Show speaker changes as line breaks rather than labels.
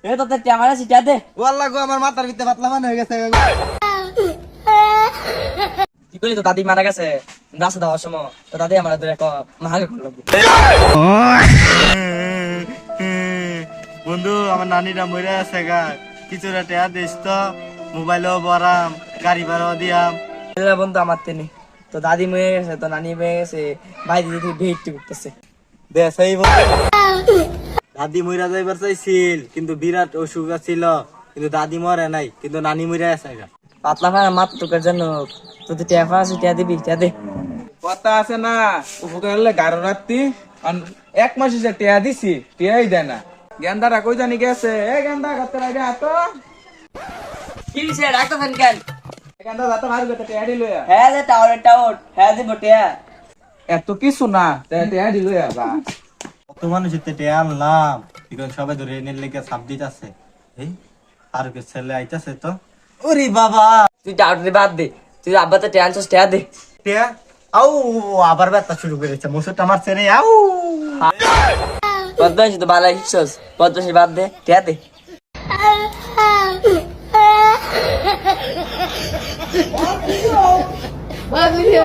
এ তোদের টিয়া মারা সিটা দে।
ওয়াল্লাহ গো আমার মাথার ভিতরে পাতলা মান হয়ে গেছে।
কি করলি তো দাদি মারা গেছে রাস্তা দেওয়ার সময়, তো দাদি আমার ধরে মাহাগে করলো।
বন্ধু আমার নানিরা মরে আছে গা, কিছু টেয়া দিস তো, মোবাইলও বরাম, গাড়ি ভাড়াও দিয়াম।
বন্ধু আমার তেনি তো দাদি মরে গেছে, তো নানি মরে গেছে, ভাই দিদি ভিড় করতেছে।
দে সেই বন্ধু, দাদি মইরা যাইবার চাইছিল কিন্তু বিরাট অসুখ ছিল, কিন্তু দাদি মরে নাই, কিন্তু নানি মরে আছে গা।
পাতলা ফানা মাত তোকার জন্য তোদের টিয়া ফানা আছে, টিয়া দিবি, টিয়া দে।
কথা আছে না, উপকার হলে গারো রাত্রি এক মাস এসে টিয়া দিছি, টিয়াই দেয় না। গেন্দারা কই জানি গেছে, এ গেন্দা করতে লাগে হাত,
কি দিছে ডাক্তার কেন?
গেন্দা যাতে ভালো করতে টিয়া দিল।
হ্যাঁ যে টাওয়ার হ্যাঁ দিব টিয়া।
এত কিছু না, টিয়া দিল বা
কত মানুষ টেয়া আনলাম, এখন সবাই ধরে এনে লেগে সাপ দিতেছে। এই আর কে ছেলে আইতাছে তো, ওরে বাবা
তুই টাওয়ার বাদ দে, তুই আব্বা তো টিয়া আনছিস, টিয়া দে।
টেয়া আউ আবার ব্যথা শুরু করেছে, মুসুরটা মারছে রে। আউ
বদমাইশি তো বালাই শিখছস, বদমাইশি বাদ দে, টিয়া দে।